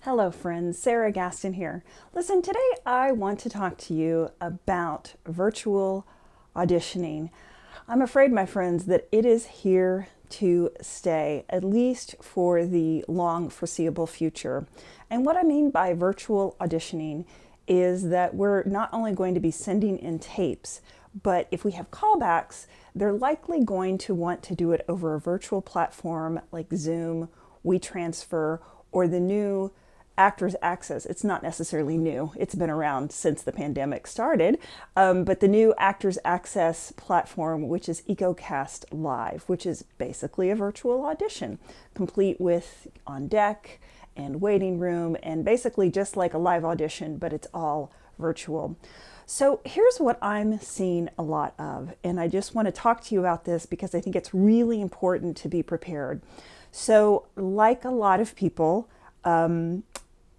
Hello friends, Sarah Gaston here. Listen, today I want to talk to you about virtual auditioning. I'm afraid, my friends, that it is here to stay, at least for the long foreseeable future. And what I mean by virtual auditioning is that we're not only going to be sending in tapes, but if we have callbacks, they're likely going to want to do it over a virtual platform like Zoom, WeTransfer, or the new Actors Access. It's not necessarily new. It's been around since the pandemic started, but the new Actors Access platform, which is EcoCast Live, which is basically a virtual audition, complete with on deck and waiting room, and basically just like a live audition, but it's all virtual. So here's what I'm seeing a lot of, and I just want to talk to you about this because I think it's really important to be prepared. So like a lot of people,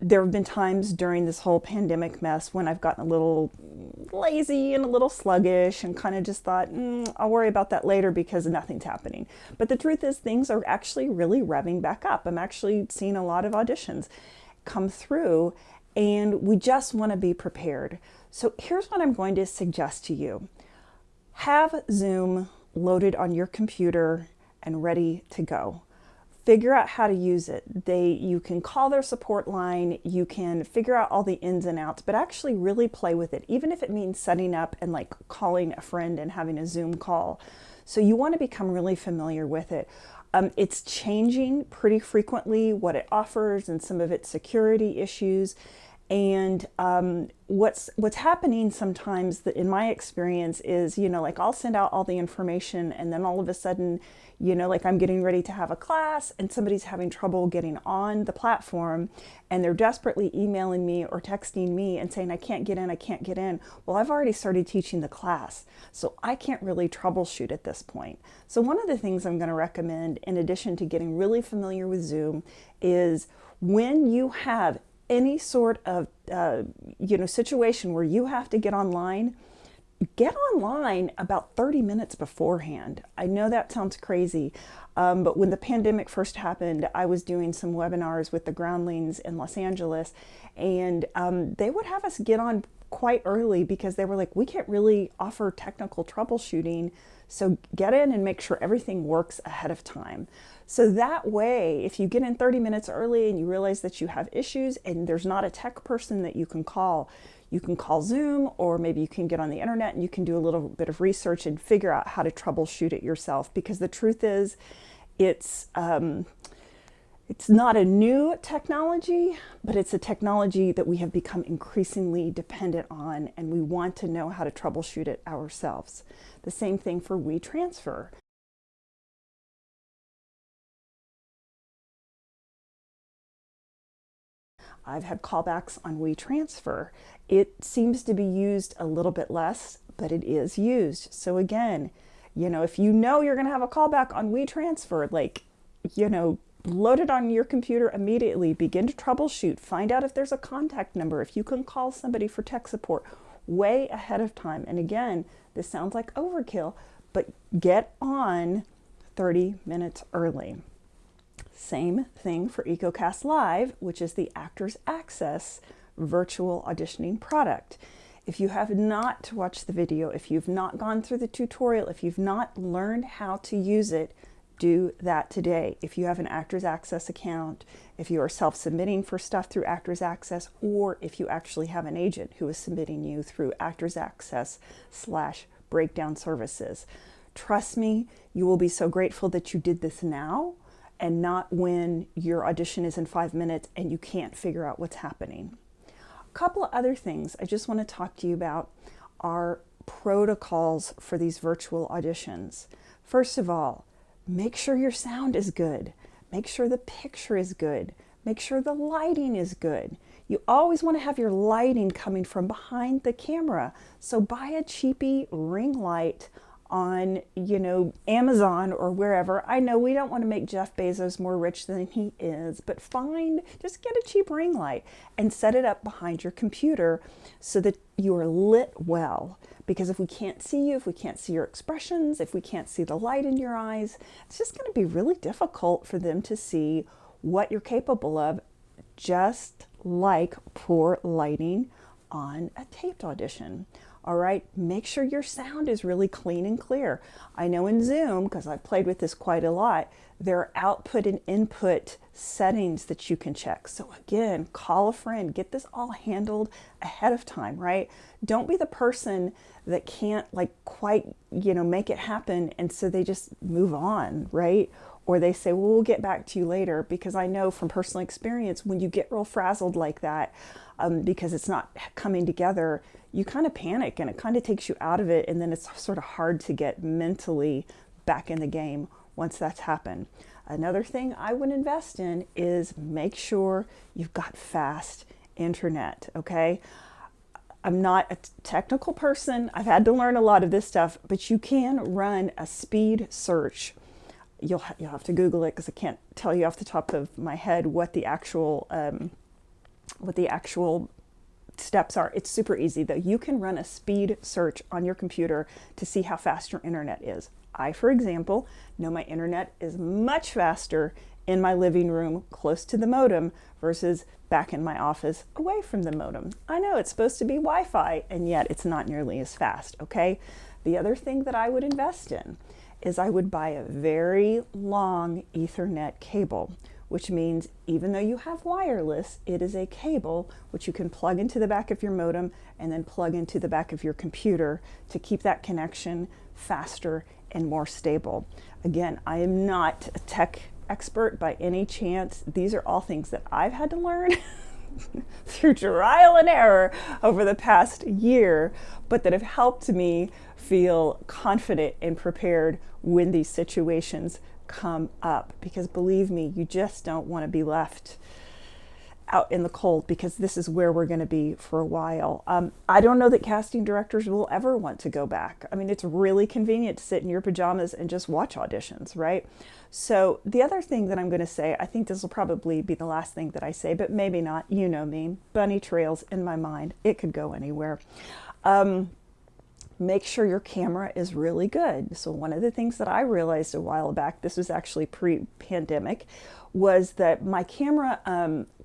there have been times during this whole pandemic mess when I've gotten a little lazy and a little sluggish and kind of just thought, I'll worry about that later because nothing's happening. But the truth is things are actually really revving back up. I'm actually seeing a lot of auditions come through, and we just want to be prepared. So here's what I'm going to suggest to you. Have Zoom loaded on your computer and ready to go. Figure out how to use it. You can call their support line, you can figure out all the ins and outs, but actually really play with it, even if it means setting up and like calling a friend and having a Zoom call. So you want to become really familiar with it. It's changing pretty frequently, what it offers and some of its security issues. And what's happening sometimes that in my experience is, like I'll send out all the information and then all of a sudden, like I'm getting ready to have a class and somebody's having trouble getting on the platform and they're desperately emailing me or texting me and saying, I can't get in, I can't get in. Well, I've already started teaching the class, so I can't really troubleshoot at this point. So one of the things I'm going to recommend, in addition to getting really familiar with Zoom, is when you have any sort of situation where you have to get online about 30 minutes beforehand. I know that sounds crazy, but when the pandemic first happened, I was doing some webinars with the Groundlings in Los Angeles, and they would have us get on quite early because they were like, we can't really offer technical troubleshooting, so get in and make sure everything works ahead of time. So that way, if you get in 30 minutes early and you realize that you have issues and there's not a tech person that you can call Zoom, or maybe you can get on the internet and you can do a little bit of research and figure out how to troubleshoot it yourself. Because the truth is, it's not a new technology, but it's a technology that we have become increasingly dependent on, and we want to know how to troubleshoot it ourselves. The same thing for WeTransfer. I've had callbacks on WeTransfer. It seems to be used a little bit less, but it is used. So again, if you know you're going to have a callback on WeTransfer, load it on your computer immediately, begin to troubleshoot, find out if there's a contact number, if you can call somebody for tech support way ahead of time. And again, this sounds like overkill, but get on 30 minutes early. Same thing for EcoCast Live, which is the Actors Access virtual auditioning product. If you have not watched the video, if you've not gone through the tutorial, if you've not learned how to use it, do that today. If you have an Actors Access account, if you are self-submitting for stuff through Actors Access, or if you actually have an agent who is submitting you through Actors Access/breakdown services. Trust me, you will be so grateful that you did this now and not when your audition is in 5 minutes and you can't figure out what's happening. A couple of other things I just want to talk to you about are protocols for these virtual auditions. First of all, make sure your sound is good. Make sure the picture is good. Make sure the lighting is good. You always want to have your lighting coming from behind the camera. So buy a cheapy ring light on, Amazon or wherever. I know we don't want to make Jeff Bezos more rich than he is, but just get a cheap ring light and set it up behind your computer so that you are lit well. Because if we can't see you, if we can't see your expressions, if we can't see the light in your eyes, it's just going to be really difficult for them to see what you're capable of just like poor lighting on a taped audition. All right, make sure your sound is really clean and clear. I know in Zoom, because I've played with this quite a lot, there are output and input settings that you can check. So again, call a friend, get this all handled ahead of time, right? Don't be the person that can't like quite, make it happen. And so they just move on, right? Or they say, well, we'll get back to you later, because I know from personal experience, when you get real frazzled like that, because it's not coming together, you kind of panic and it kind of takes you out of it. And then it's sort of hard to get mentally back in the game once that's happened. Another thing I would invest in is make sure you've got fast internet, okay? I'm not a technical person. I've had to learn a lot of this stuff, but you can run a speed search. You'll have to Google it, because I can't tell you off the top of my head what the actual steps are. It's super easy though. You can run a speed search on your computer to see how fast your internet is. I, for example, know my internet is much faster in my living room close to the modem versus back in my office away from the modem. I know it's supposed to be Wi-Fi, and yet it's not nearly as fast, okay? The other thing that I would invest in is I would buy a very long Ethernet cable, which means even though you have wireless, it is a cable which you can plug into the back of your modem and then plug into the back of your computer to keep that connection faster and more stable. Again, I am not a tech expert by any chance. These are all things that I've had to learn through trial and error over the past year, but that have helped me feel confident and prepared when these situations come up. Because believe me, you just don't want to be left out in the cold, because this is where we're going to be for a while. I don't know that casting directors will ever want to go back. I mean, it's really convenient to sit in your pajamas and just watch auditions, right? So the other thing that I'm going to say, I think this will probably be the last thing that I say, but maybe not. You know me, bunny trails in my mind. It could go anywhere. Make sure your camera is really good. So one of the things that I realized a while back, this was actually pre-pandemic, was that my camera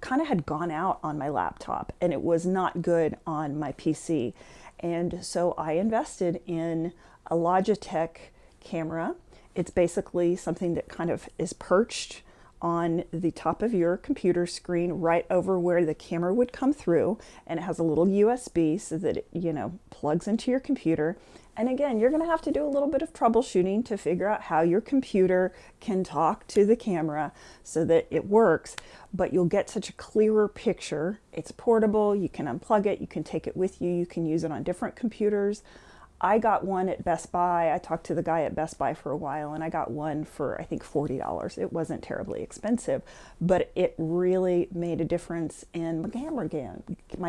kind of had gone out on my laptop and it was not good on my PC. And so I invested in a Logitech camera. It's basically something that kind of is perched on the top of your computer screen right over where the camera would come through, and it has a little USB so that it, plugs into your computer. And again, you're going to have to do a little bit of troubleshooting to figure out how your computer can talk to the camera so that it works, but you'll get such a clearer picture. It's portable, you can unplug it, you can take it with you, you can use it on different computers. I got one at Best Buy. I talked to the guy at Best Buy for a while, and I got one for, I think, $40. It wasn't terribly expensive, but it really made a difference in my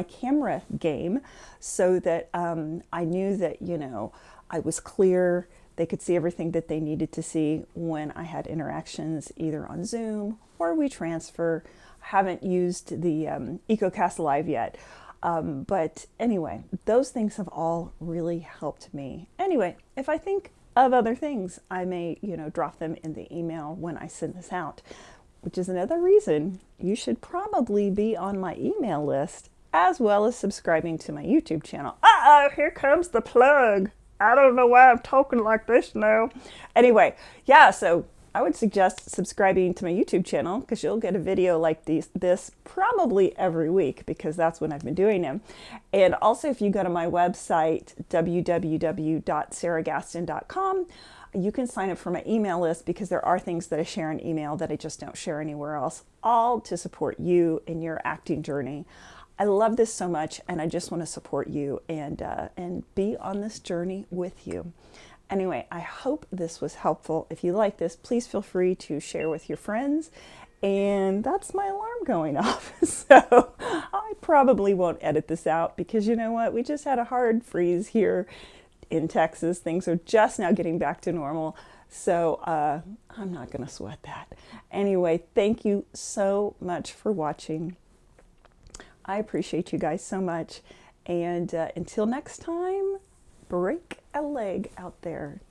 camera game, so that I knew that, I was clear. They could see everything that they needed to see when I had interactions either on Zoom or WeTransfer. I haven't used the EcoCast Live yet. But anyway, those things have all really helped me. Anyway, if I think of other things, I may, drop them in the email when I send this out, which is another reason you should probably be on my email list, as well as subscribing to my YouTube channel. Uh-oh, here comes the plug. I don't know why I'm talking like this now. Anyway, yeah, so I would suggest subscribing to my YouTube channel, because you'll get a video like this probably every week, because that's when I've been doing them. And also, if you go to my website, www.sarahgaston.com, you can sign up for my email list, because there are things that I share in email that I just don't share anywhere else, all to support you in your acting journey. I love this so much, and I just want to support you and be on this journey with you. Anyway, I hope this was helpful. If you like this, please feel free to share with your friends. And that's my alarm going off. So I probably won't edit this out, because you know what? We just had a hard freeze here in Texas. Things are just now getting back to normal. So I'm not going to sweat that. Anyway, thank you so much for watching. I appreciate you guys so much. And until next time, break a leg out there.